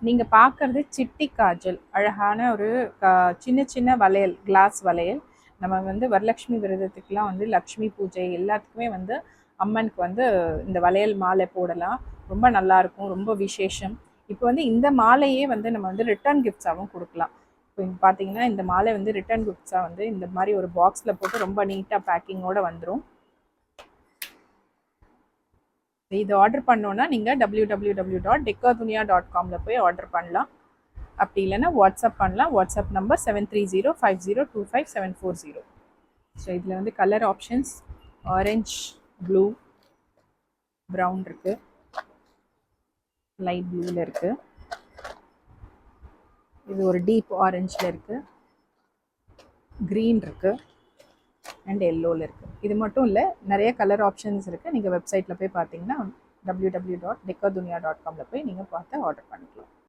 நீங்கள் பார்க்குறது சிட்டி காஜல், அழகான ஒரு சின்ன சின்ன வளையல், கிளாஸ் வளையல். நம்ம வந்து வரலட்சுமி விரதத்துக்குலாம் வந்து லக்ஷ்மி பூஜை எல்லாத்துக்குமே வந்து அம்மனுக்கு வந்து இந்த வளையல் மாலை போடலாம். ரொம்ப நல்லாயிருக்கும், ரொம்ப விசேஷம். இப்போ வந்து இந்த மாலையே வந்து நம்ம வந்து ரிட்டர்ன் கிஃப்ட்ஸாகவும் கொடுக்கலாம். இப்போ இங்கே பார்த்தீங்கன்னா இந்த மாலை வந்து ரிட்டர்ன் கிஃப்ட்ஸாக வந்து இந்த மாதிரி ஒரு பாக்ஸில் போட்டு ரொம்ப நீட்டாக பேக்கிங்கோடு வந்துடும். இது ஆர்டர் பண்ணோன்னா நீங்கள் www.decodunia.com போய் ஆர்டர் பண்ணலாம். அப்படி இல்லைன்னா வாட்ஸ்அப் பண்ணலாம். WhatsApp number 7305025740. ஸோ இதில் வந்து colour options orange, blue, brown இருக்குது, லைட் ப்ளூவில் இருக்குது, இது ஒரு டீப் ஆரஞ்சில் இருக்குது, க்ரீன் இருக்குது அண்ட் எல்லோவில் இருக்குது. இது மட்டும் இல்லை, நிறைய கலர் ஆப்ஷன்ஸ் இருக்குது. நீங்கள் வெப்சைட்டில் போய் பார்த்தீங்கன்னா www.decodunia.com போய் நீங்கள் பார்த்து ஆர்டர் பண்ணிக்கலாம்.